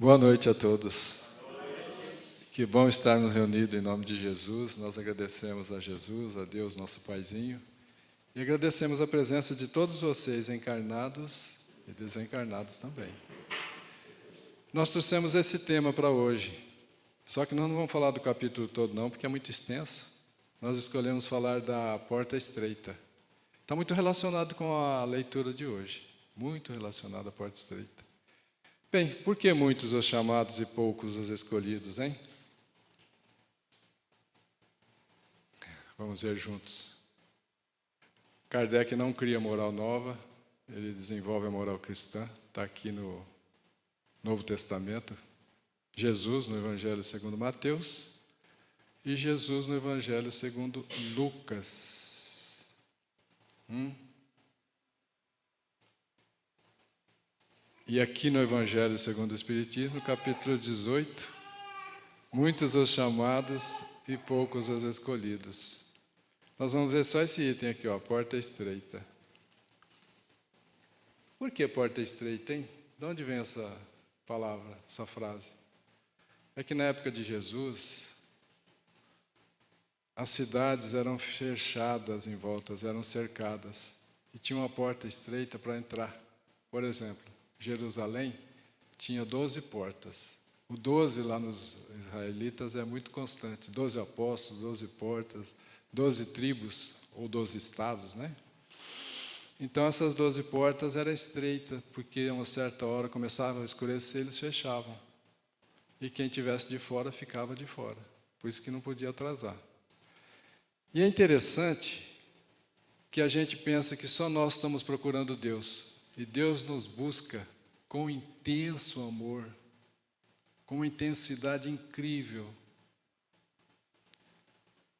Boa noite a todos. Que bom estarmos reunidos em nome de Jesus. Nós agradecemos a Jesus, a Deus, nosso Paizinho, e agradecemos a presença de todos vocês, encarnados e desencarnados também. Nós trouxemos esse tema para hoje, só que nós não vamos falar do capítulo todo não, porque é muito extenso. Nós escolhemos falar da porta estreita. Está muito relacionado com a leitura de hoje, muito relacionado à porta estreita. Bem, por que muitos os chamados e poucos os escolhidos, hein? Vamos ver juntos. Kardec não cria moral nova, ele desenvolve a moral cristã, está aqui no Novo Testamento. Jesus no Evangelho segundo Mateus e Jesus no Evangelho segundo Lucas. E aqui no Evangelho segundo o Espiritismo, capítulo 18, muitos os chamados e poucos os escolhidos. Nós vamos ver só esse item aqui, ó, porta estreita. Por que porta estreita, hein? De onde vem essa palavra, essa frase? É que na época de Jesus, as cidades eram fechadas em volta, eram cercadas, e tinha uma porta estreita para entrar. Por exemplo, Jerusalém tinha 12 portas. O 12 lá nos israelitas é muito constante. 12 apóstolos, 12 portas, 12 tribos, ou 12 estados, né? Então essas 12 portas eram estreitas, porque a uma certa hora começava a escurecer, eles fechavam. E quem tivesse de fora, ficava de fora. Por isso que não podia atrasar. E é interessante que a gente pensa que só nós estamos procurando Deus. E Deus nos busca com intenso amor, com uma intensidade incrível.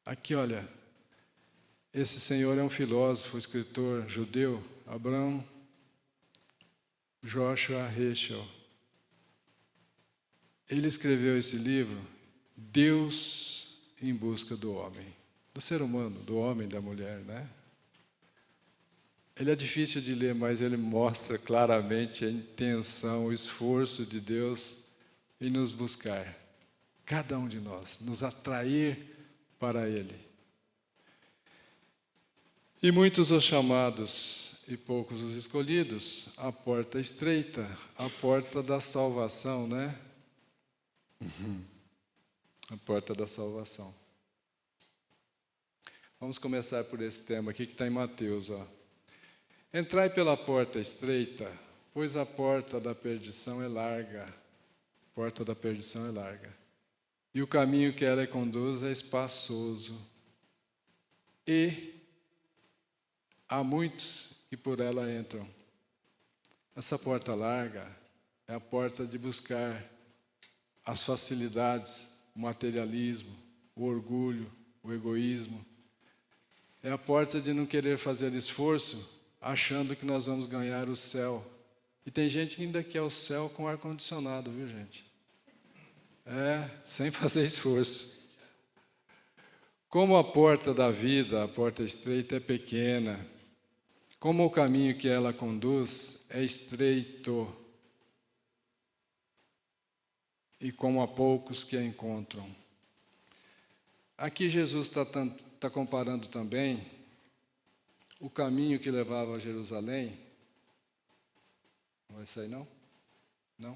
Aqui, olha, esse senhor é um filósofo, escritor judeu, Abraham Joshua Heschel. Ele escreveu esse livro, Deus em busca do homem, do ser humano, do homem e da mulher, né? Ele é difícil de ler, mas ele mostra claramente a intenção, o esforço de Deus em nos buscar, cada um de nós, nos atrair para Ele. E muitos os chamados e poucos os escolhidos, a porta estreita, a porta da salvação, né? A porta da salvação. Vamos começar por esse tema aqui que está em Mateus, ó. Entrai pela porta estreita, pois a porta da perdição é larga. A porta da perdição é larga. E o caminho que ela conduz é espaçoso. E há muitos que por ela entram. Essa porta larga é a porta de buscar as facilidades, o materialismo, o orgulho, o egoísmo. É a porta de não querer fazer esforço, achando que nós vamos ganhar o céu. E tem gente que ainda quer o céu com ar-condicionado, viu, gente? Sem fazer esforço. Como a porta da vida, a porta estreita é pequena, como o caminho que ela conduz é estreito, e como há poucos que a encontram. Aqui Jesus está comparando também o caminho que levava a Jerusalém. Não vai sair, não? Não?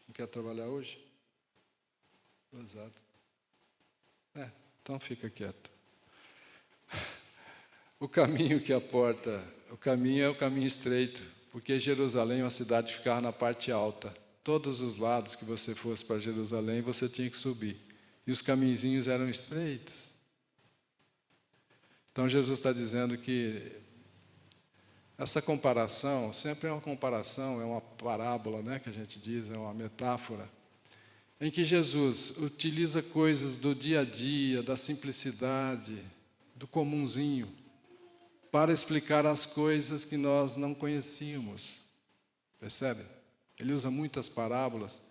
Não quer trabalhar hoje? Exato. Então fica quieto. O caminho que a porta, o caminho é o caminho estreito, porque Jerusalém é uma cidade que ficava na parte alta. Todos os lados que você fosse para Jerusalém, você tinha que subir. E os caminhozinhos eram estreitos. Então Jesus está dizendo que essa comparação, sempre é uma comparação, é uma parábola, né, que a gente diz, é uma metáfora, em que Jesus utiliza coisas do dia a dia, da simplicidade, do comunzinho, para explicar as coisas que nós não conhecíamos. Percebe? Ele usa muitas parábolas,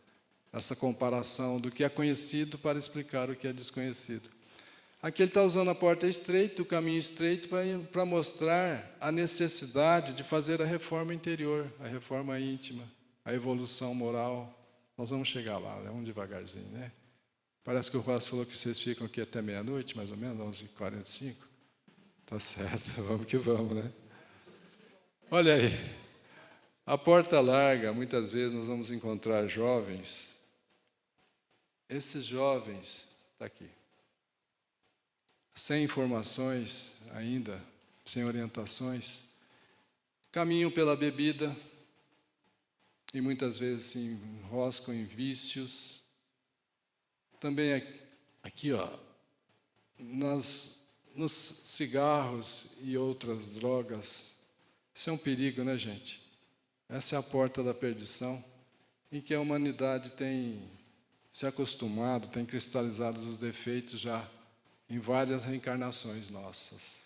essa comparação do que é conhecido para explicar o que é desconhecido. Aqui ele está usando a porta estreita, o caminho estreito, para mostrar a necessidade de fazer a reforma interior, a reforma íntima, a evolução moral. Nós vamos chegar lá, vamos devagarzinho, né? Parece que o Ross falou que vocês ficam aqui até meia-noite, mais ou menos, 11h45. Tá certo, vamos que vamos, né? Olha aí, a porta larga, muitas vezes nós vamos encontrar jovens. Esses jovens, está aqui, sem informações ainda, sem orientações, caminham pela bebida e muitas vezes se enroscam em vícios. Também aqui, ó, nos cigarros e outras drogas. Isso é um perigo, né, gente? Essa é a porta da perdição, em que a humanidade tem se acostumado, tem cristalizado os defeitos já em várias reencarnações nossas.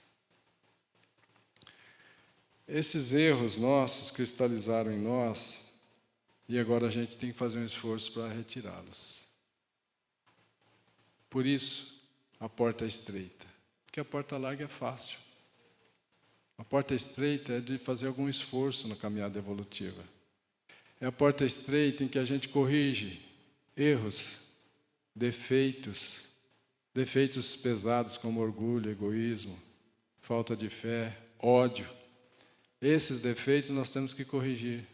Esses erros nossos cristalizaram em nós e agora a gente tem que fazer um esforço para retirá-los. Por isso, a porta é estreita, porque a porta larga é fácil. A porta estreita é de fazer algum esforço na caminhada evolutiva. É a porta estreita em que a gente corrige erros, defeitos pesados como orgulho, egoísmo, falta de fé, ódio. Esses defeitos nós temos que corrigir.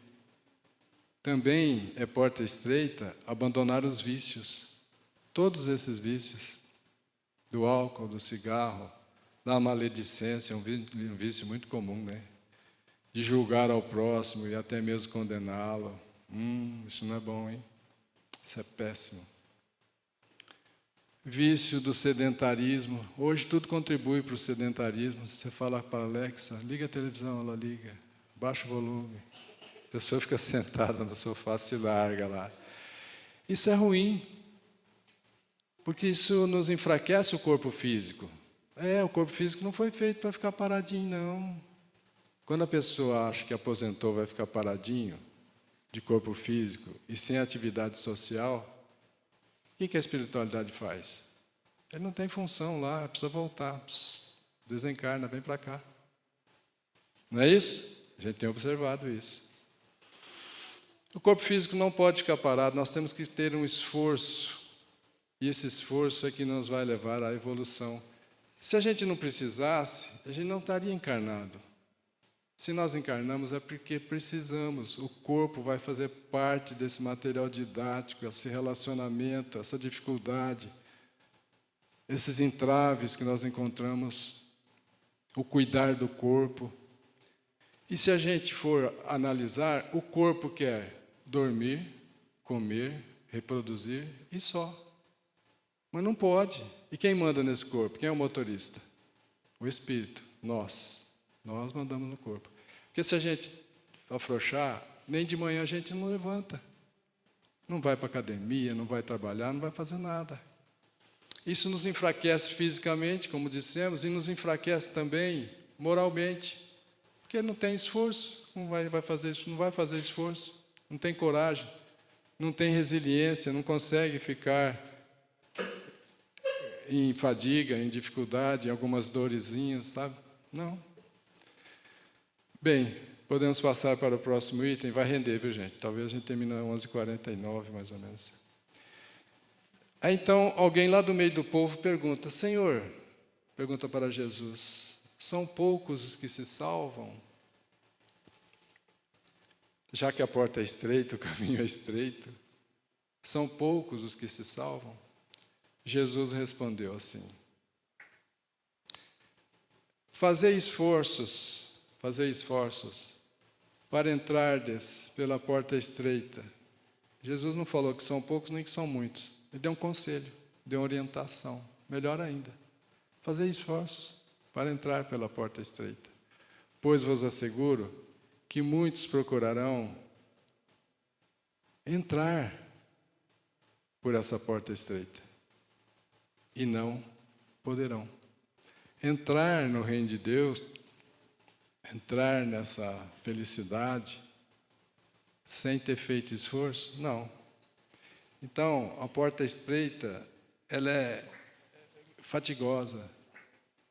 Também é porta estreita abandonar os vícios. Todos esses vícios, do álcool, do cigarro, da maledicência, um vício muito comum, né? De julgar ao próximo e até mesmo condená-lo. Isso não é bom, hein? Isso é péssimo. Vício do sedentarismo. Hoje tudo contribui para o sedentarismo. Você fala para a Alexa, liga a televisão, ela liga. Baixa o volume. A pessoa fica sentada no sofá, se larga lá. Isso é ruim, porque isso nos enfraquece o corpo físico. O corpo físico não foi feito para ficar paradinho, não. Quando a pessoa acha que aposentou vai ficar paradinho, de corpo físico e sem atividade social, o que a espiritualidade faz? Ele não tem função lá, precisa voltar. Desencarna, vem para cá. Não é isso? A gente tem observado isso. O corpo físico não pode ficar parado, nós temos que ter um esforço. E esse esforço é que nos vai levar à evolução. Se a gente não precisasse, a gente não estaria encarnado. Se nós encarnamos é porque precisamos. O corpo vai fazer parte desse material didático, esse relacionamento, essa dificuldade, esses entraves que nós encontramos, o cuidar do corpo. E se a gente for analisar, o corpo quer dormir, comer, reproduzir e só. Mas não pode. E quem manda nesse corpo? Quem é o motorista? O espírito, nós. Nós mandamos no corpo. Porque se a gente afrouxar, nem de manhã a gente não levanta. Não vai para a academia, não vai trabalhar, não vai fazer nada. Isso nos enfraquece fisicamente, como dissemos, e nos enfraquece também moralmente. Porque não tem esforço, não vai fazer isso, não vai fazer esforço, não tem coragem, não tem resiliência, não consegue ficar em fadiga, em dificuldade, em algumas dorezinhas, sabe? Não. Bem, podemos passar para o próximo item, vai render, viu, gente? Talvez a gente termine às 11h49, mais ou menos. Aí, então, alguém lá do meio do povo pergunta, Senhor, pergunta para Jesus, são poucos os que se salvam? Já que a porta é estreita, o caminho é estreito, são poucos os que se salvam? Jesus respondeu assim, Fazei esforços para entrardes pela porta estreita. Jesus não falou que são poucos nem que são muitos. Ele deu um conselho, deu uma orientação. Melhor ainda, fazei esforços para entrar pela porta estreita. Pois vos asseguro que muitos procurarão entrar por essa porta estreita e não poderão. Entrar no reino de Deus, entrar nessa felicidade, sem ter feito esforço? Não. Então, a porta estreita, ela é fatigosa,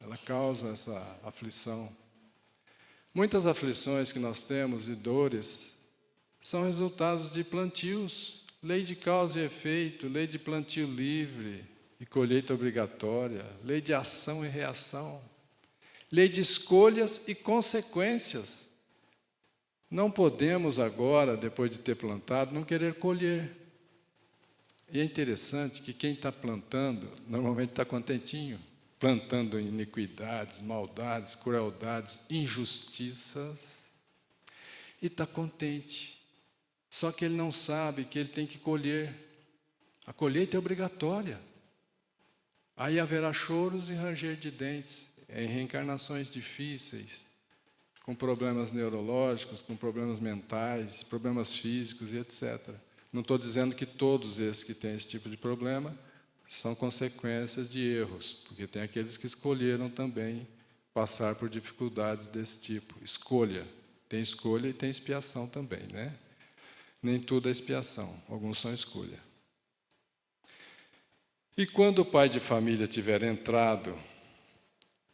ela causa essa aflição. Muitas aflições que nós temos e dores são resultados de plantios lei de causa e efeito, lei de plantio livre e colheita obrigatória, lei de ação e reação, lei de escolhas e consequências. Não podemos agora, depois de ter plantado, não querer colher. E é interessante que quem está plantando, normalmente está contentinho, plantando iniquidades, maldades, crueldades, injustiças, e está contente. Só que ele não sabe que ele tem que colher. A colheita é obrigatória. Aí haverá choros e ranger de dentes, em reencarnações difíceis, com problemas neurológicos, com problemas mentais, problemas físicos e etc. Não estou dizendo que todos esses que têm esse tipo de problema são consequências de erros, porque tem aqueles que escolheram também passar por dificuldades desse tipo. Escolha. Tem escolha e tem expiação também, né? Nem tudo é expiação, alguns são escolha. E quando o pai de família tiver entrado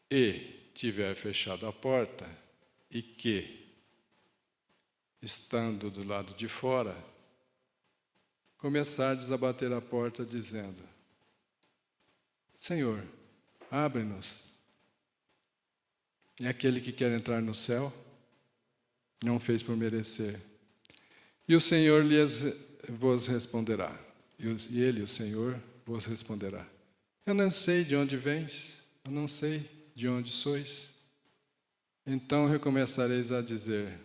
e tiver fechado a porta, e que, estando do lado de fora, começar a desabater a porta dizendo: Senhor, abre-nos. E aquele que quer entrar no céu não fez por merecer. E o Senhor vos responderá. E ele, o Senhor, vos responderá: eu não sei de onde vens, eu não sei de onde sois. Então recomeçareis a dizer: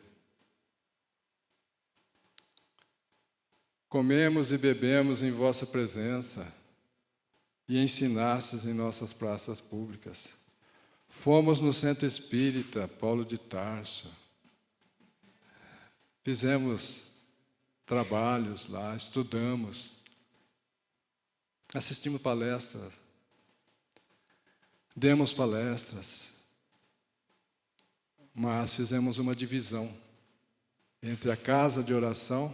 comemos e bebemos em vossa presença, e ensinastes em nossas praças públicas. Fomos no centro espírita, Paulo de Tarso. Fizemos trabalhos lá, estudamos, assistimos palestras, demos palestras, mas fizemos uma divisão entre a casa de oração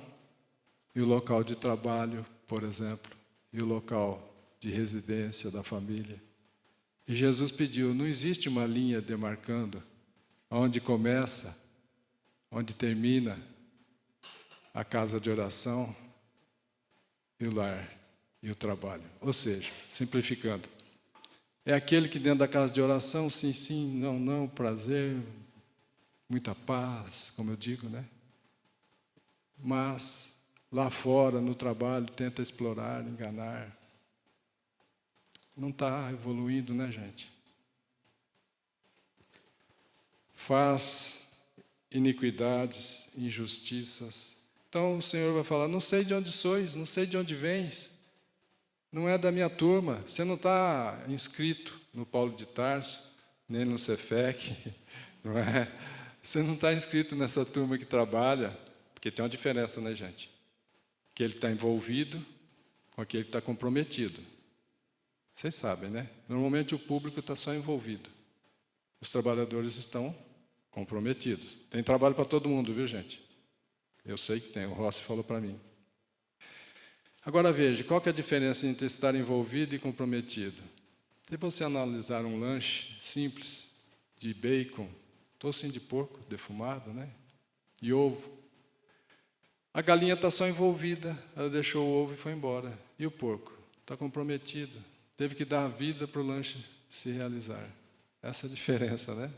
e o local de trabalho, por exemplo, e o local de residência da família. E Jesus pediu: não existe uma linha demarcando onde começa, onde termina a casa de oração e o lar e o trabalho. Ou seja, simplificando, é aquele que dentro da casa de oração, sim, sim, não, não, prazer, muita paz, como eu digo, né? Mas lá fora, no trabalho, tenta explorar, enganar. Não está evoluindo, né, gente? Faz iniquidades, injustiças. Então o Senhor vai falar: não sei de onde sois, não sei de onde vens, não é da minha turma, você não está inscrito no Paulo de Tarso, nem no Cefec, não é? Você não está inscrito nessa turma que trabalha, porque tem uma diferença, né, gente? Aquele que está envolvido com aquele que está comprometido. Vocês sabem, né? Normalmente o público está só envolvido. Os trabalhadores estão comprometidos. Tem trabalho para todo mundo, viu, gente? Eu sei que tem, o Rossi falou para mim. Agora veja, qual que é a diferença entre estar envolvido e comprometido? Se você analisar um lanche simples, de bacon, tocinho de porco defumado, né? E ovo. A galinha está só envolvida, ela deixou o ovo e foi embora. E o porco? Está comprometido. Teve que dar a vida para o lanche se realizar. Essa é a diferença, né?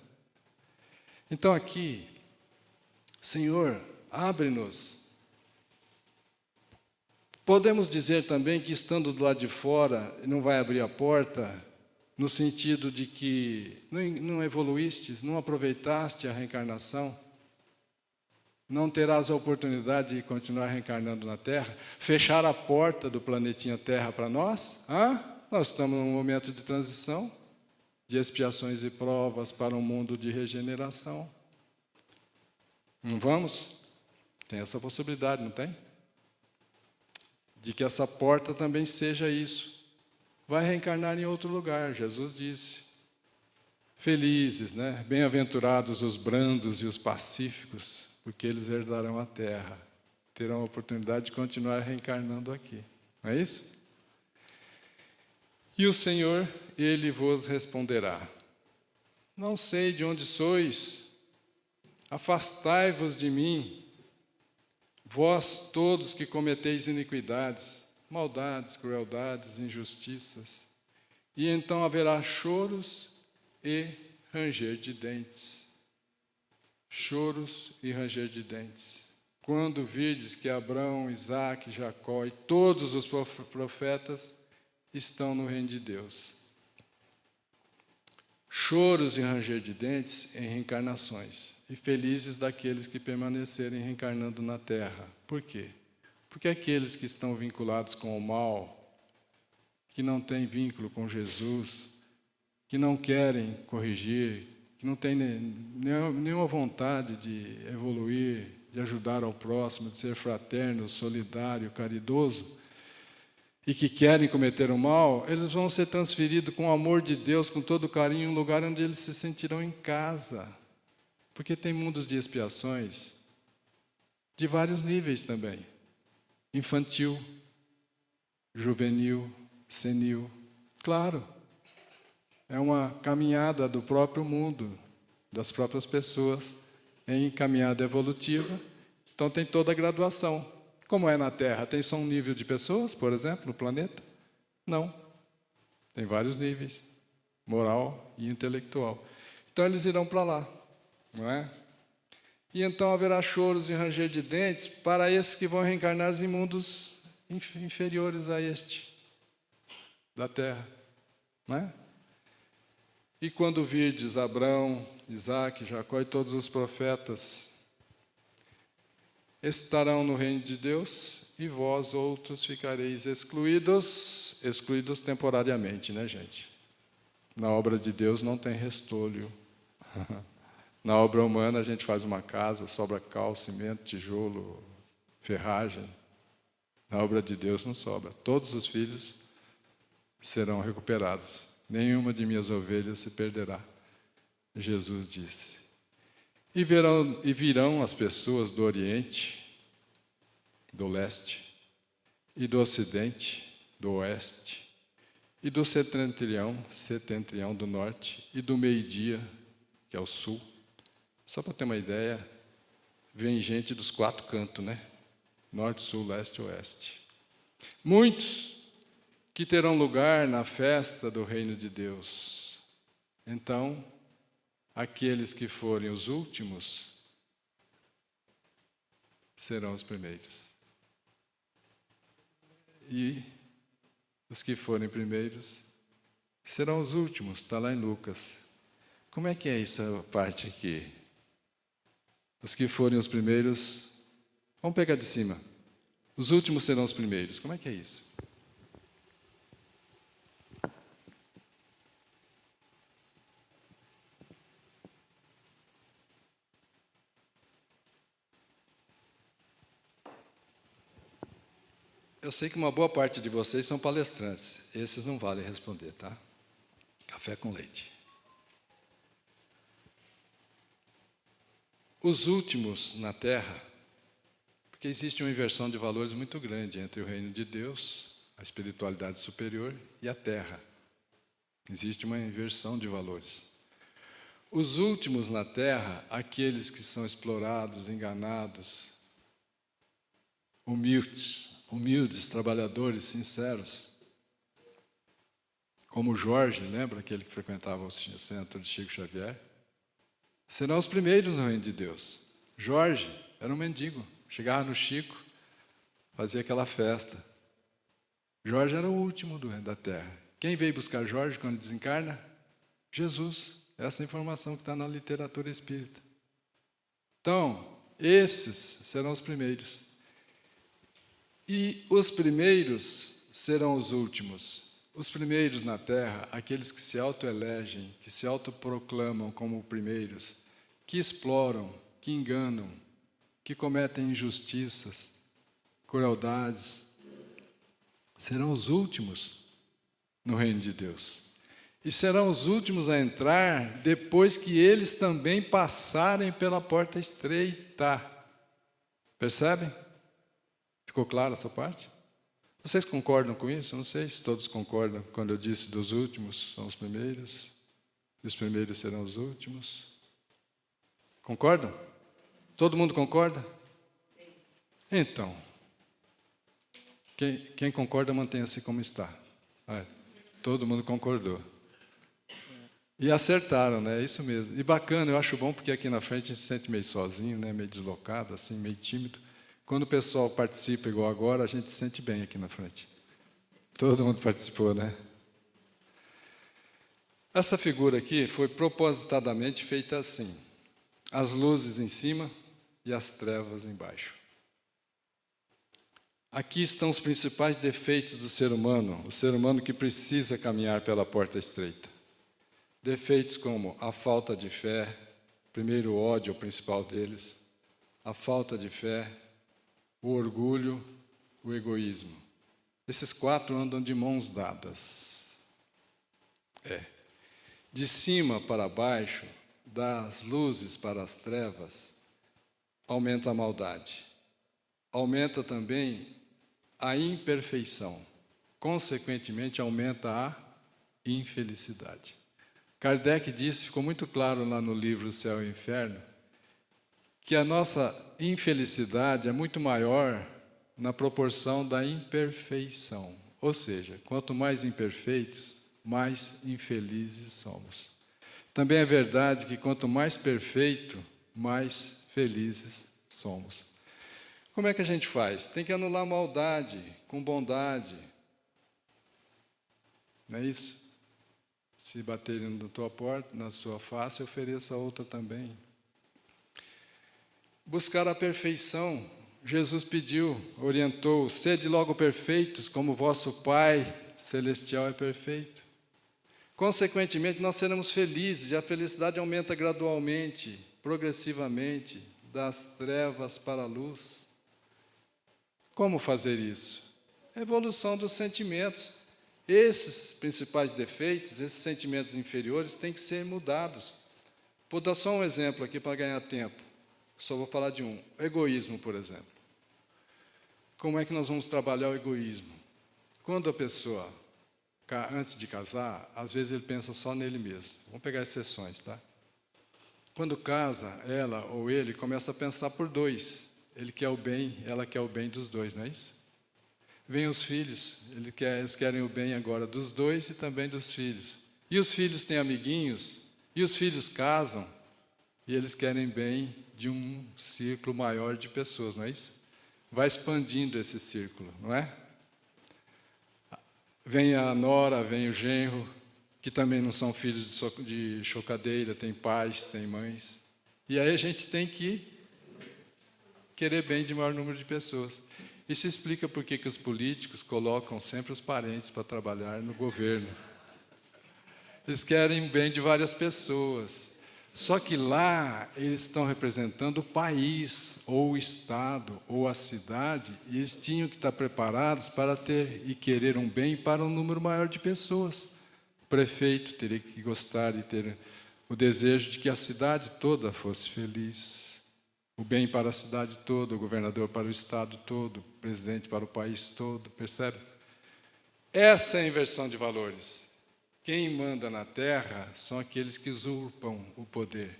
Então aqui, Senhor, abre-nos. Podemos dizer também que estando do lado de fora, não vai abrir a porta, no sentido de que não evoluíste, não aproveitaste a reencarnação, não terás a oportunidade de continuar reencarnando na Terra, fechar a porta do planetinha Terra para nós? Nós estamos num momento de transição, de expiações e provas para um mundo de regeneração. Não vamos? Tem essa possibilidade, não tem? De que essa porta também seja isso. Vai reencarnar em outro lugar, Jesus disse. Felizes, né? Bem-aventurados os brandos e os pacíficos, porque eles herdarão a terra. Terão a oportunidade de continuar reencarnando aqui. Não é isso? E o Senhor, Ele vos responderá: não sei de onde sois, afastai-vos de mim, Vós todos que cometeis iniquidades, maldades, crueldades, injustiças, e então haverá choros e ranger de dentes. Choros e ranger de dentes. Quando virdes que Abraão, Isaque, Jacó e todos os profetas estão no reino de Deus. Choros e ranger de dentes em reencarnações, e felizes daqueles que permanecerem reencarnando na terra. Por quê? Porque aqueles que estão vinculados com o mal, que não têm vínculo com Jesus, que não querem corrigir, que não têm nenhuma vontade de evoluir, de ajudar ao próximo, de ser fraterno, solidário, caridoso, e que querem cometer o mal, eles vão ser transferidos com o amor de Deus, com todo o carinho, em um lugar onde eles se sentirão em casa. Porque tem mundos de expiações de vários níveis também. Infantil, juvenil, senil. Claro, é uma caminhada do próprio mundo, das próprias pessoas, em caminhada evolutiva. Então tem toda a graduação. Como é na Terra? Tem só um nível de pessoas, por exemplo, no planeta? Não. Tem vários níveis, moral e intelectual. Então eles irão para lá, não é? E então haverá choros e ranger de dentes para esses que vão reencarnar em mundos inferiores a este, da Terra, não é? E quando virdes Abraão, Isaque, Jacó e todos os profetas estarão no reino de Deus, e vós outros ficareis excluídos temporariamente, né, gente? Na obra de Deus não tem restolho. Na obra humana a gente faz uma casa, sobra cal, cimento, tijolo, ferragem. Na obra de Deus não sobra. Todos os filhos serão recuperados. Nenhuma de minhas ovelhas se perderá. Jesus disse. E virão as pessoas do Oriente, do Leste, e do Ocidente, do Oeste, e do setentrião do Norte, e do meio-dia, que é o Sul. Só para ter uma ideia, vem gente dos 4 cantos, né? Norte, Sul, Leste e Oeste. Muitos que terão lugar na festa do reino de Deus. Então, aqueles que forem os últimos serão os primeiros. E os que forem primeiros serão os últimos, está lá em Lucas. Como é que é essa parte aqui? Os que forem os primeiros, vamos pegar de cima. Os últimos serão os primeiros. Como é que é isso? Eu sei que uma boa parte de vocês são palestrantes. Esses não valem responder, tá? Café com leite. Os últimos na Terra, porque existe uma inversão de valores muito grande entre o reino de Deus, a espiritualidade superior, e a Terra. Existe uma inversão de valores. Os últimos na Terra, aqueles que são explorados, enganados, humildes, trabalhadores, sinceros, como Jorge, lembra aquele que frequentava o centro de Chico Xavier? Serão os primeiros no reino de Deus. Jorge era um mendigo, chegava no Chico, fazia aquela festa. Jorge era o último do reino da terra. Quem veio buscar Jorge quando desencarna? Jesus. Essa é a informação que está na literatura espírita. Então, esses serão os primeiros. E os primeiros serão os últimos. Os primeiros na Terra, aqueles que se autoelegem, que se autoproclamam como primeiros, que exploram, que enganam, que cometem injustiças, crueldades, serão os últimos no reino de Deus. E serão os últimos a entrar depois que eles também passarem pela porta estreita. Percebem? Ficou claro essa parte? Vocês concordam com isso? Eu não sei se todos concordam quando eu disse dos últimos são os primeiros, e os primeiros serão os últimos. Concordam? Todo mundo concorda? Então, quem concorda, mantenha-se como está. Todo mundo concordou. E acertaram, né? É isso mesmo. E bacana, eu acho bom, porque aqui na frente a gente se sente meio sozinho, né? Meio deslocado, assim, meio tímido. Quando o pessoal participa igual agora, a gente se sente bem aqui na frente. Todo mundo participou, né? Essa figura aqui foi propositadamente feita assim: as luzes em cima e as trevas embaixo. Aqui estão os principais defeitos do ser humano, o ser humano que precisa caminhar pela porta estreita. Defeitos como a falta de fé, primeiro o ódio é o principal deles, a falta de fé, o orgulho, o egoísmo. Esses 4 andam de mãos dadas. De cima para baixo, das luzes para as trevas, aumenta a maldade. Aumenta também a imperfeição. Consequentemente, aumenta a infelicidade. Kardec disse, ficou muito claro lá no livro O Céu e o Inferno, que a nossa infelicidade é muito maior na proporção da imperfeição. Ou seja, quanto mais imperfeitos, mais infelizes somos. Também é verdade que quanto mais perfeito, mais felizes somos. Como é que a gente faz? Tem que anular a maldade com bondade. Não é isso? Se baterem na tua porta, na sua face, ofereça outra também. Buscar a perfeição. Jesus pediu, orientou: sede logo perfeitos, como vosso Pai Celestial é perfeito. Consequentemente, nós seremos felizes, e a felicidade aumenta gradualmente, progressivamente, das trevas para a luz. Como fazer isso? Evolução dos sentimentos. Esses principais defeitos, esses sentimentos inferiores, têm que ser mudados. Vou dar só um exemplo aqui para ganhar tempo. Só vou falar de um. Egoísmo, por exemplo. Como é que nós vamos trabalhar o egoísmo? Quando a pessoa, antes de casar, às vezes ele pensa só nele mesmo. Vamos pegar exceções, tá? Quando casa, ela ou ele começa a pensar por 2. Ele quer o bem, ela quer o bem dos 2, não é isso? Vêm os filhos, eles querem o bem agora dos 2 e também dos filhos. E os filhos têm amiguinhos, e os filhos casam, e eles querem bem de um círculo maior de pessoas, não é isso? Vai expandindo esse círculo, não é? Vem a nora, vem o genro, que também não são filhos de chocadeira, tem pais, tem mães. E aí a gente tem que querer bem de maior número de pessoas. Isso explica por que os políticos colocam sempre os parentes para trabalhar no governo. Eles querem bem de várias pessoas. Só que lá eles estão representando o país, ou o estado, ou a cidade, e eles tinham que estar preparados para ter e querer um bem para um número maior de pessoas. O prefeito teria que gostar e ter o desejo de que a cidade toda fosse feliz. O bem para a cidade toda, o governador para o estado todo, o presidente para o país todo, percebe? Essa é a inversão de valores. Quem manda na terra são aqueles que usurpam o poder.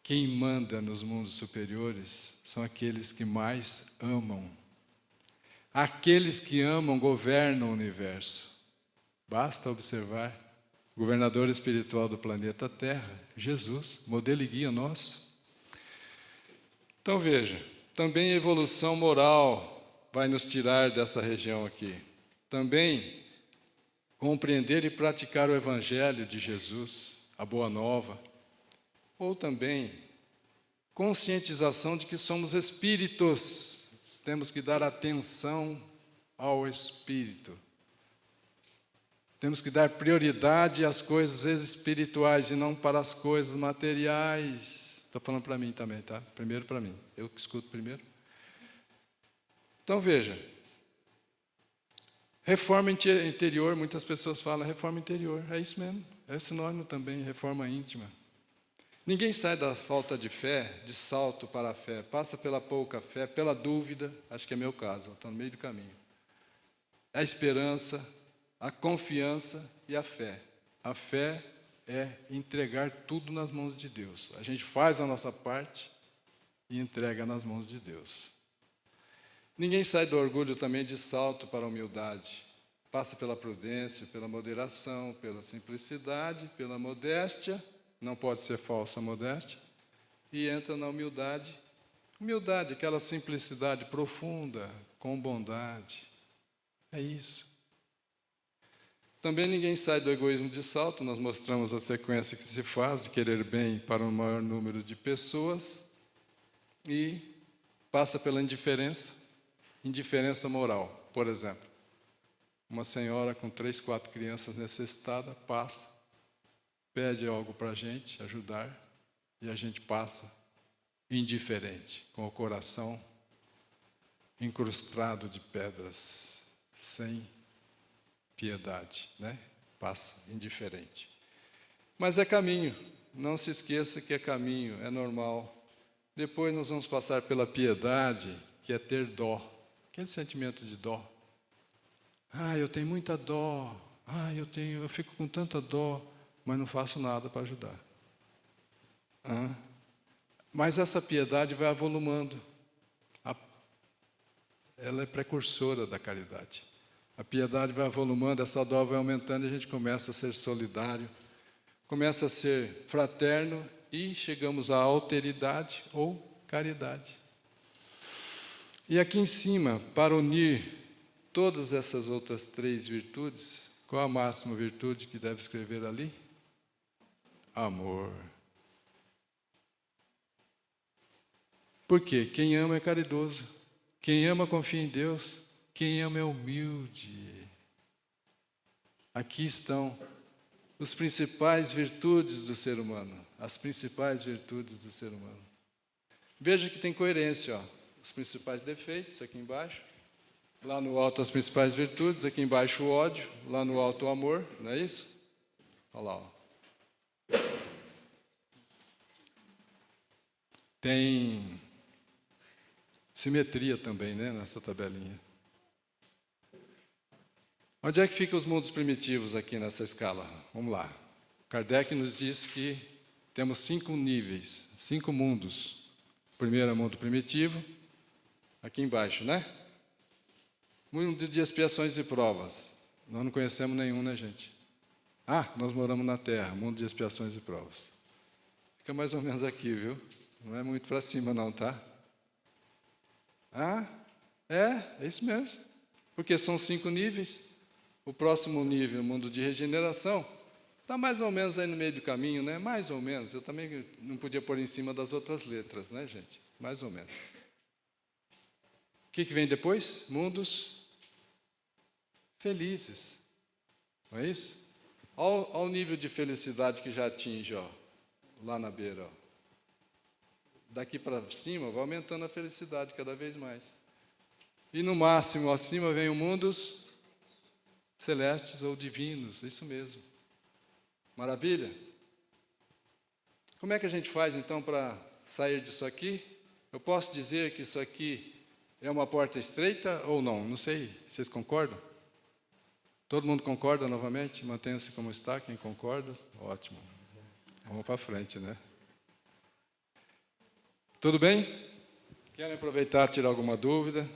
Quem manda nos mundos superiores são aqueles que mais amam. Aqueles que amam governam o universo. Basta observar o governador espiritual do planeta Terra, Jesus, modelo e guia nosso. Então veja, também a evolução moral vai nos tirar dessa região aqui. Também compreender e praticar o Evangelho de Jesus, a Boa Nova. Ou também conscientização de que somos espíritos. Temos que dar atenção ao espírito. Temos que dar prioridade às coisas espirituais e não para as coisas materiais. Estou falando para mim também, tá? Primeiro para mim. Eu que escuto primeiro. Então, veja. Reforma interior, muitas pessoas falam reforma interior. É isso mesmo. É sinônimo também, reforma íntima. Ninguém sai da falta de fé, de salto para a fé. Passa pela pouca fé, pela dúvida. Acho que é meu caso, estou no meio do caminho. A esperança, a confiança e a fé. A fé é entregar tudo nas mãos de Deus. A gente faz a nossa parte e entrega nas mãos de Deus. Ninguém sai do orgulho também de salto para a humildade. Passa pela prudência, pela moderação, pela simplicidade, pela modéstia, não pode ser falsa modéstia, e entra na humildade. Humildade, aquela simplicidade profunda, com bondade. É isso. Também ninguém sai do egoísmo de salto, nós mostramos a sequência que se faz de querer bem para um maior número de pessoas e passa pela indiferença moral, por exemplo. Uma senhora com 3, 4 crianças necessitadas passa, pede algo para a gente ajudar e a gente passa indiferente, com o coração incrustado de pedras, sem piedade, né? Passa indiferente. Mas é caminho, não se esqueça que é caminho, é normal. Depois nós vamos passar pela piedade, que é ter dó, aquele sentimento de dó. Eu tenho muita dó, eu fico com tanta dó, mas não faço nada para ajudar. Mas essa piedade vai avolumando. Ela é precursora da caridade. A piedade vai avolumando, essa dó vai aumentando e a gente começa a ser solidário, começa a ser fraterno e chegamos à alteridade ou caridade. E aqui em cima, para unir todas essas outras 3 virtudes, qual a máxima virtude que deve escrever ali? Amor. Por quê? Quem ama é caridoso. Quem ama confia em Deus. Quem ama é humilde. Aqui estão as principais virtudes do ser humano. As principais virtudes do ser humano. Veja que tem coerência, ó. Os principais defeitos, aqui embaixo. Lá no alto as principais virtudes, aqui embaixo o ódio, lá no alto o amor, não é isso? Olha lá, ó. Tem simetria também, né, nessa tabelinha. Onde é que ficam os mundos primitivos aqui nessa escala? Vamos lá. Kardec nos diz que temos 5 níveis, 5 mundos. O primeiro é o mundo primitivo, aqui embaixo, né? Mundo de expiações e provas. Nós não conhecemos nenhum, né, gente? Nós moramos na Terra, mundo de expiações e provas. Fica mais ou menos aqui, viu? Não é muito para cima não, tá? É isso mesmo. Porque são 5 níveis. O próximo nível, o mundo de regeneração, está mais ou menos aí no meio do caminho, né? Mais ou menos. Eu também não podia pôr em cima das outras letras, né, gente? Mais ou menos. O que vem depois? Mundos felizes. Não é isso? Olha o nível de felicidade que já atinge, ó, lá na beira. Ó. Daqui para cima vai aumentando a felicidade cada vez mais. E no máximo acima vem o mundos celestes ou divinos, isso mesmo. Maravilha? Como é que a gente faz então para sair disso aqui? Eu posso dizer que isso aqui é uma porta estreita ou não? Não sei, vocês concordam? Todo mundo concorda novamente? Mantenha-se como está, quem concorda? Ótimo. Vamos para frente, né? Tudo bem? Querem aproveitar, tirar alguma dúvida?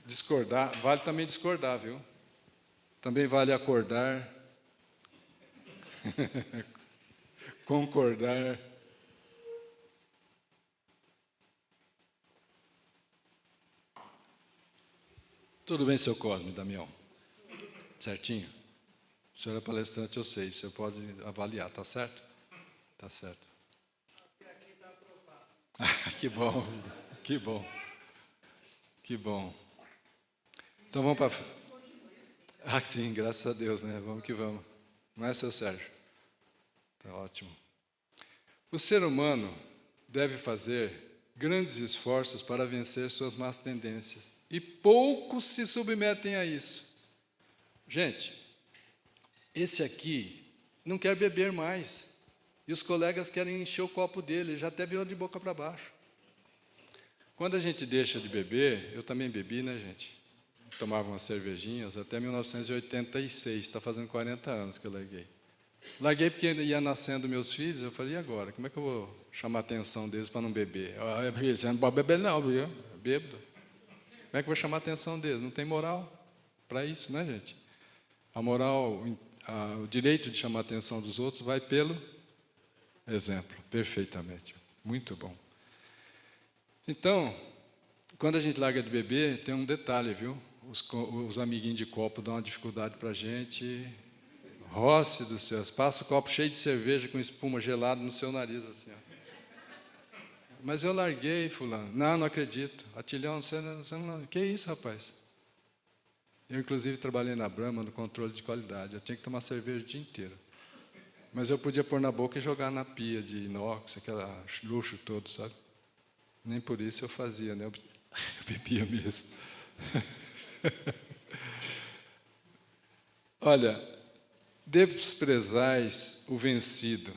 Discordar? Vale também discordar, viu? Também vale acordar. Concordar. Tudo bem, seu Cosme, Damião? Certinho? O senhor é palestrante, eu sei. O senhor pode avaliar, tá certo? Tá certo. Até aqui está aprovado. Que bom, que bom. Que bom. Então vamos para... sim, graças a Deus, né? Vamos que vamos. Não é, seu Sérgio? Tá ótimo. O ser humano deve fazer grandes esforços para vencer suas más tendências. E poucos se submetem a isso. Gente, esse aqui não quer beber mais. E os colegas querem encher o copo dele, já até virou de boca para baixo. Quando a gente deixa de beber, eu também bebi, né, gente? Tomava umas cervejinhas até 1986, está fazendo 40 anos que eu larguei. Larguei porque ia nascendo meus filhos, eu falei, e agora? Como é que eu vou chamar a atenção deles para não beber? Você não pode beber não, viu? Bêbado. Como é que eu vou chamar a atenção deles? Não tem moral para isso, né, gente? A moral, o direito de chamar a atenção dos outros vai pelo exemplo, perfeitamente. Muito bom. Então, quando a gente larga de beber, tem um detalhe, viu? Os amiguinhos de copo dão uma dificuldade para a gente. Roce dos céus, passa o copo cheio de cerveja com espuma gelada no seu nariz, assim, ó. Mas eu larguei, fulano. Não, não acredito. Atilhão, você não... Que isso, rapaz? Eu, inclusive, trabalhei na Brahma, no controle de qualidade. Eu tinha que tomar cerveja o dia inteiro. Mas eu podia pôr na boca e jogar na pia de inox, aquele luxo todo, sabe? Nem por isso eu fazia, né? Eu bebia mesmo. Olha, desprezais o vencido,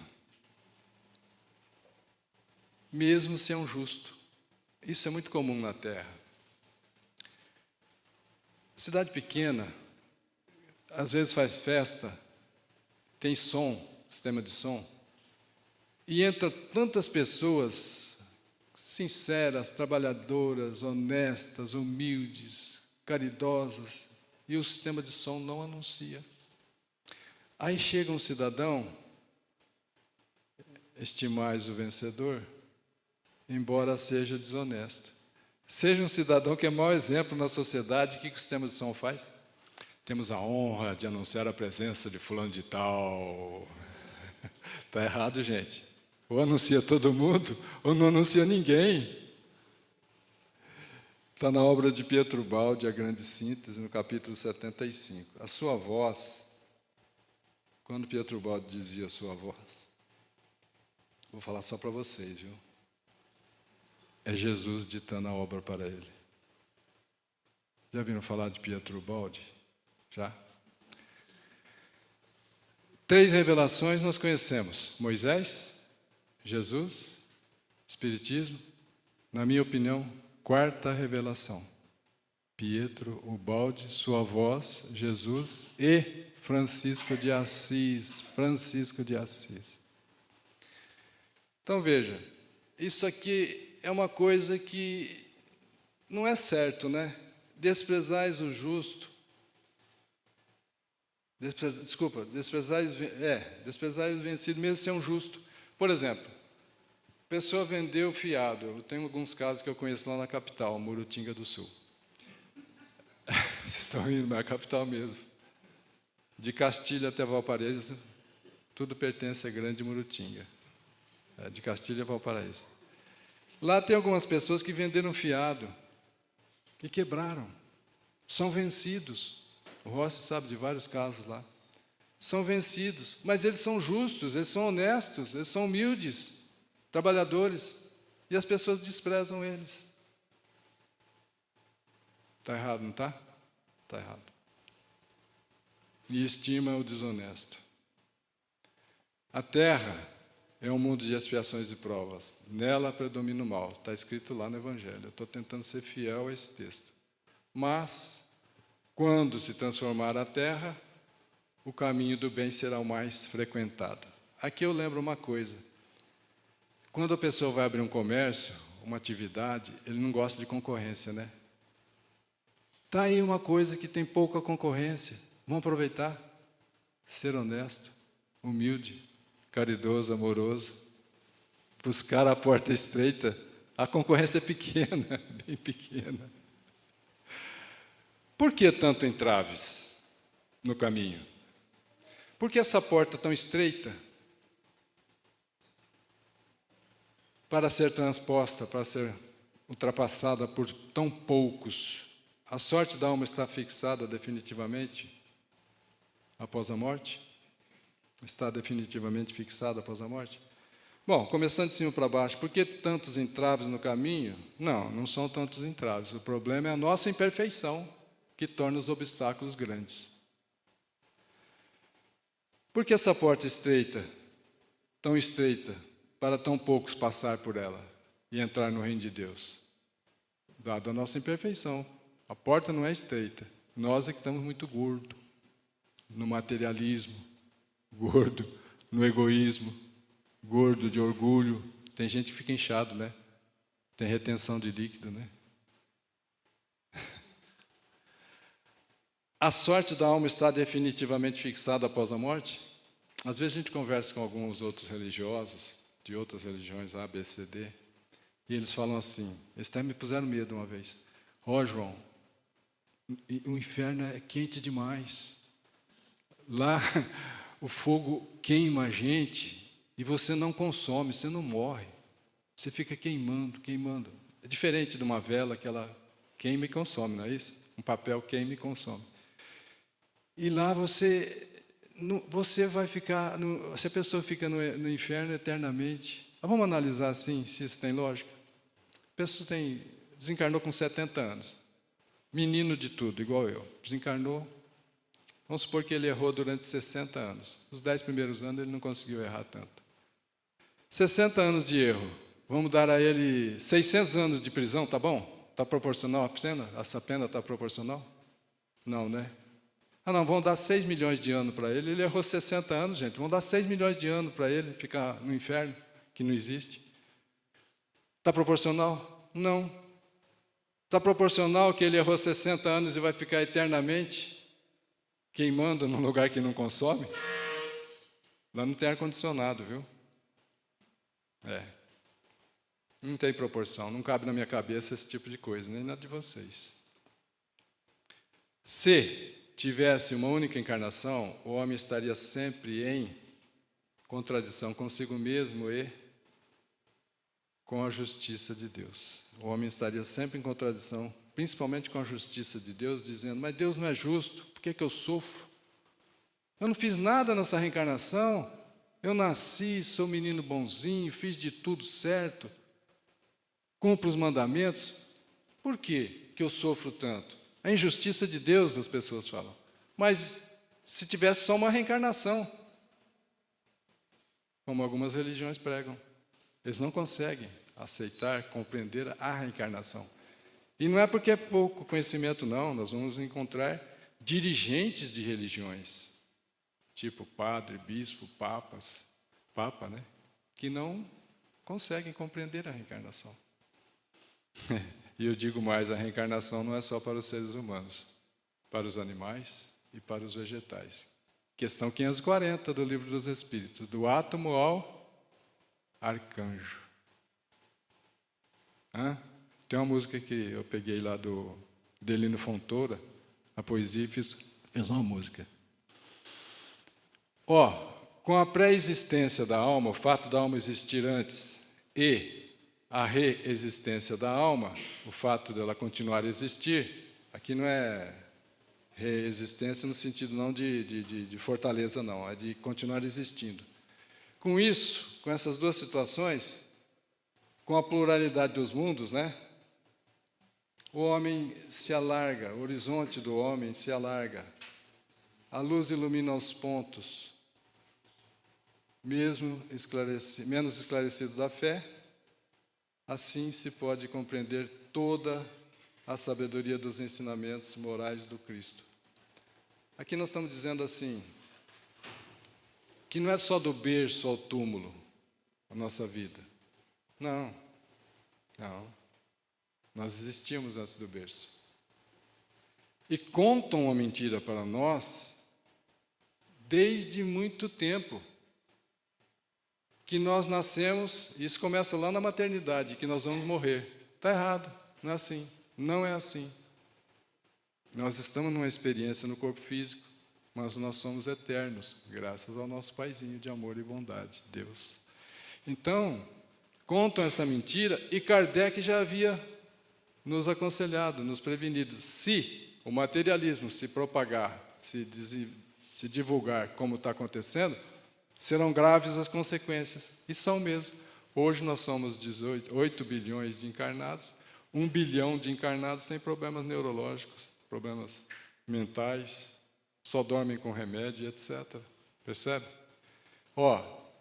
mesmo se é um justo. Isso é muito comum na Terra. Cidade pequena, às vezes faz festa, tem som, sistema de som, e entra tantas pessoas sinceras, trabalhadoras, honestas, humildes, caridosas, e o sistema de som não anuncia. Aí chega um cidadão, estimais o vencedor, embora seja desonesto. Seja um cidadão que é mau exemplo na sociedade, o que o sistema de som faz? Temos a honra de anunciar a presença de fulano de tal. Está errado, gente. Ou anuncia todo mundo, ou não anuncia ninguém. Está na obra de Pietro Baldi, A Grande Síntese, no capítulo 75. A sua voz, quando Pietro Baldi dizia a sua voz, vou falar só para vocês, viu? É Jesus ditando a obra para ele. Já viram falar de Pietro Baldi? Já? 3 revelações nós conhecemos: Moisés, Jesus, Espiritismo. Na minha opinião, 4ª revelação: Pietro Ubaldi, sua voz, Jesus e Francisco de Assis. Francisco de Assis. Então veja, isso aqui é uma coisa que não é certo, né? Desprezais o justo. Desprezais o vencido, mesmo ser um justo. Por exemplo, a pessoa vendeu fiado. Eu tenho alguns casos que eu conheço lá na capital, Murutinga do Sul. Vocês estão rindo, mas é a capital mesmo. De Castilha até Valparaíso, tudo pertence à Grande Murutinga. De Castilha a Valparaíso. Lá tem algumas pessoas que venderam fiado e quebraram. São vencidos. O Rossi sabe de vários casos lá. São vencidos, mas eles são justos, eles são honestos, eles são humildes, trabalhadores, e as pessoas desprezam eles. Está errado, não está? Está errado. E estima o desonesto. A terra é um mundo de expiações e provas. Nela predomina o mal. Está escrito lá no Evangelho. Eu estou tentando ser fiel a esse texto. Mas, quando se transformar a terra, o caminho do bem será o mais frequentado. Aqui eu lembro uma coisa. Quando a pessoa vai abrir um comércio, uma atividade, ele não gosta de concorrência, né? Está aí uma coisa que tem pouca concorrência. Vamos aproveitar. Ser honesto, humilde, caridoso, amoroso. Buscar a porta estreita. A concorrência é pequena, bem pequena. Por que tanto entraves no caminho? Por que essa porta tão estreita? Para ser transposta, para ser ultrapassada por tão poucos. A sorte da alma está fixada definitivamente após a morte? Está definitivamente fixada após a morte? Bom, começando de cima para baixo, por que tantos entraves no caminho? Não, não são tantos entraves. O problema é a nossa imperfeição, que torna os obstáculos grandes. Por que essa porta estreita, tão estreita, para tão poucos passar por ela e entrar no reino de Deus? Dada a nossa imperfeição. A porta não é estreita. Nós é que estamos muito gordos no materialismo, gordo no egoísmo, gordo de orgulho. Tem gente que fica inchado, né? Tem retenção de líquido, né? A sorte da alma está definitivamente fixada após a morte? Às vezes a gente conversa com alguns outros religiosos, de outras religiões, A, B, C, D, e eles falam assim, eles até me puseram medo uma vez. Ó, João, o inferno é quente demais. Lá o fogo queima a gente e você não consome, você não morre. Você fica queimando, queimando. É diferente de uma vela que ela queima e consome, não é isso? Um papel queima e consome. E lá você vai ficar, se a pessoa fica no inferno eternamente. Vamos analisar assim, se isso tem lógica. A pessoa desencarnou com 70 anos. Menino de tudo, igual eu. Desencarnou. Vamos supor que ele errou durante 60 anos. Os 10 primeiros anos ele não conseguiu errar tanto. 60 anos de erro. Vamos dar a ele 600 anos de prisão, tá bom? Está proporcional a pena? Essa pena está proporcional? Não, né? Não, vamos dar 6 milhões de anos para ele. Ele errou 60 anos, gente. Vamos dar 6 milhões de anos para ele ficar no inferno, que não existe. Está proporcional? Não. Está proporcional que ele errou 60 anos e vai ficar eternamente queimando num lugar que não consome? Lá não tem ar-condicionado, viu? Não tem proporção, não cabe na minha cabeça esse tipo de coisa, nem na de vocês. Se tivesse uma única encarnação, o homem estaria sempre em contradição consigo mesmo e com a justiça de Deus. O homem estaria sempre em contradição, principalmente com a justiça de Deus, dizendo, mas Deus não é justo, por que eu sofro? Eu não fiz nada nessa reencarnação, eu nasci, sou menino bonzinho, fiz de tudo certo, cumpro os mandamentos, por que eu sofro tanto? A injustiça de Deus, as pessoas falam. Mas se tivesse só uma reencarnação, como algumas religiões pregam, eles não conseguem aceitar, compreender a reencarnação. E não é porque é pouco conhecimento, não. Nós vamos encontrar dirigentes de religiões, tipo padre, bispo, papa, né? Que não conseguem compreender a reencarnação. E eu digo mais, a reencarnação não é só para os seres humanos, para os animais e para os vegetais. Questão 540 do Livro dos Espíritos, do átomo ao arcanjo. Tem uma música que eu peguei lá do Delino Fontoura, a poesia, e fiz uma música. Com a pré-existência da alma, o fato da alma existir antes e a reexistência da alma, o fato dela continuar a existir, aqui não é reexistência no sentido não de fortaleza, não, é de continuar existindo. Com isso, com essas duas situações, com a pluralidade dos mundos, né? O homem se alarga, o horizonte do homem se alarga, a luz ilumina os pontos, mesmo menos esclarecido da fé, assim se pode compreender toda a sabedoria dos ensinamentos morais do Cristo. Aqui nós estamos dizendo assim, que não é só do berço ao túmulo a nossa vida. Não. Nós existíamos antes do berço. E contam uma mentira para nós desde muito tempo. Que nós nascemos, e isso começa lá na maternidade, que nós vamos morrer. Está errado, não é assim. Não é assim. Nós estamos numa experiência no corpo físico, mas nós somos eternos, graças ao nosso Paizinho de amor e bondade, Deus. Então, contam essa mentira, e Kardec já havia nos aconselhado, nos prevenido. Se o materialismo se propagar, se divulgar como está acontecendo, serão graves as consequências, e são mesmo. Hoje nós somos 8 bilhões de encarnados, 1 bilhão de encarnados têm problemas neurológicos, problemas mentais, só dormem com remédio, etc. Percebe?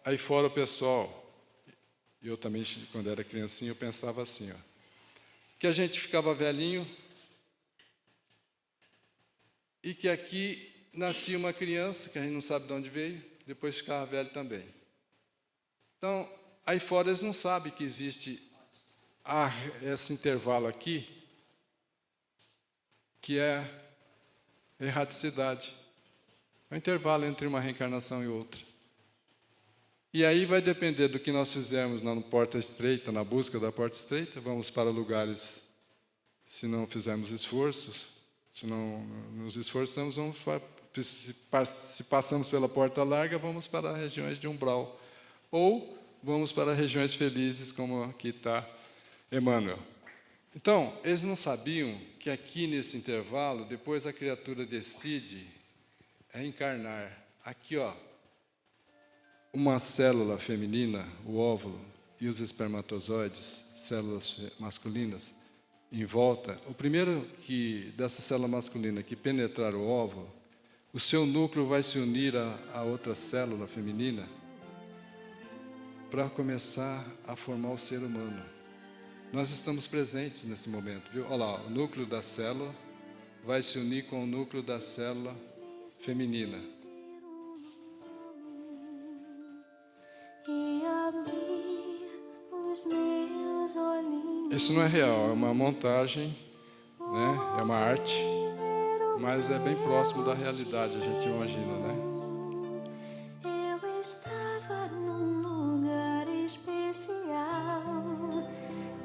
Aí fora o pessoal, eu também, quando era criancinha, eu pensava assim, que a gente ficava velhinho e que aqui nascia uma criança, que a gente não sabe de onde veio, depois ficava velho também. Então, aí fora eles não sabem que existe esse intervalo aqui, que é erraticidade. É o intervalo entre uma reencarnação e outra. E aí vai depender do que nós fizermos na porta estreita, na busca da porta estreita. Vamos para lugares, se não fizermos esforços, se não nos esforçamos, vamos para, se passamos pela porta larga, vamos para regiões de umbral. Ou vamos para regiões felizes, como aqui está Emmanuel. Então, eles não sabiam que aqui nesse intervalo, depois a criatura decide reencarnar. Aqui, ó, uma célula feminina, o óvulo, e os espermatozoides, células masculinas, em volta. O primeiro dessa célula masculina que penetrar o óvulo, o seu núcleo vai se unir a outra célula feminina para começar a formar o ser humano. Nós estamos presentes nesse momento, viu? Olha lá, o núcleo da célula vai se unir com o núcleo da célula feminina. Isso não é real, é uma montagem, né? É uma arte, mas é bem próximo da realidade, a gente imagina, né? Eu estava num lugar especial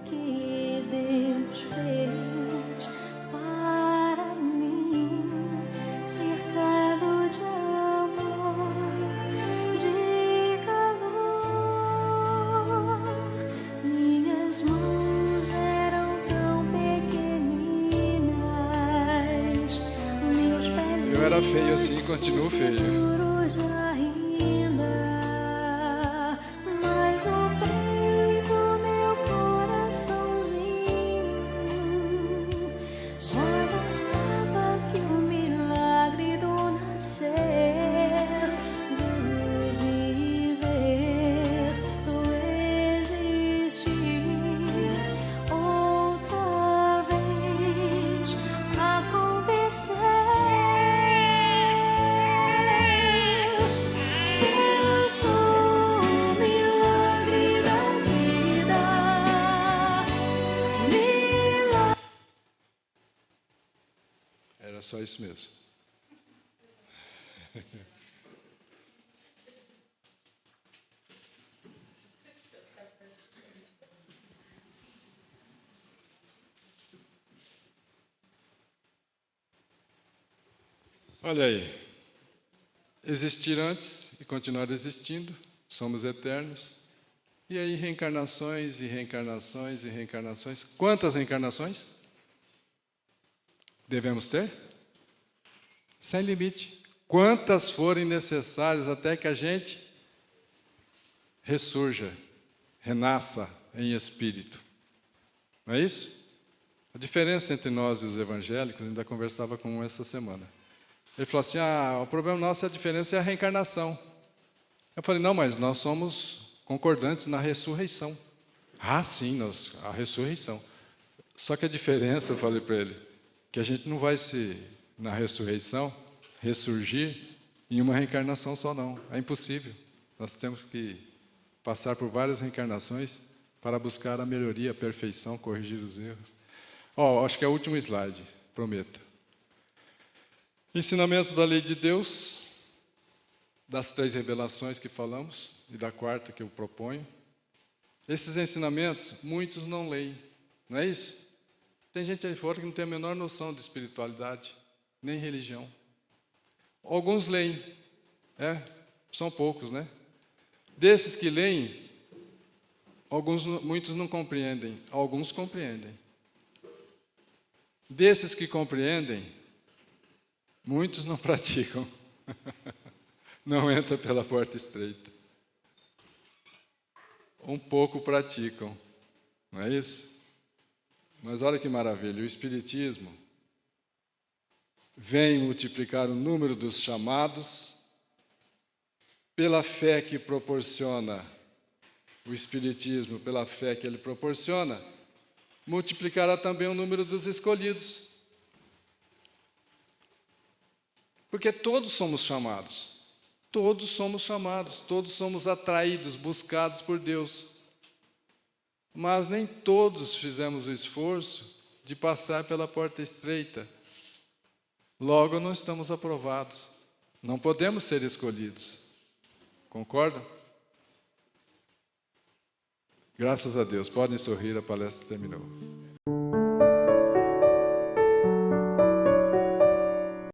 que Deus fez para mim, cercado de amor, de calor. Minhas mãos eram tão pequeninas, meus pés. Eu era feio assim e continuo feio. Ainda, mas no peito meu coraçãozinho já mostrava que o milagre do nascer, do viver, do existir outra vez acontecer. Eu sou o milagre da vida, milagre. Era só isso mesmo. Olha aí. Existir antes e continuar existindo, somos eternos. E aí reencarnações e reencarnações e reencarnações. Quantas reencarnações devemos ter? Sem limite. Quantas forem necessárias até que a gente ressurja, renasça em espírito. Não é isso? A diferença entre nós e os evangélicos, ainda conversava com um essa semana. Ele falou assim, o problema nosso, a diferença é a reencarnação. Eu falei, não, mas nós somos concordantes na ressurreição. Ah, sim, a ressurreição. Só que a diferença, eu falei para ele, que a gente não vai na ressurreição, ressurgir em uma reencarnação só não. É impossível. Nós temos que passar por várias reencarnações para buscar a melhoria, a perfeição, corrigir os erros. Acho que é o último slide, prometo. Ensinamentos da lei de Deus, das 3 revelações que falamos, e da 4ª que eu proponho. Esses ensinamentos, muitos não leem, não é isso? Tem gente aí fora que não tem a menor noção de espiritualidade, nem religião. Alguns leem, são poucos, né? Desses que leem, muitos não compreendem, alguns compreendem. Desses que compreendem, muitos não praticam, não entram pela porta estreita. Um pouco praticam, não é isso? Mas olha que maravilha, o Espiritismo vem multiplicar o número dos chamados pela fé que proporciona, o Espiritismo, pela fé que ele proporciona, multiplicará também o número dos escolhidos. Porque todos somos chamados, todos somos atraídos, buscados por Deus. Mas nem todos fizemos o esforço de passar pela porta estreita, Logo, não estamos aprovados. Não podemos ser escolhidos. Concordam? Graças a Deus. Podem sorrir, a palestra terminou.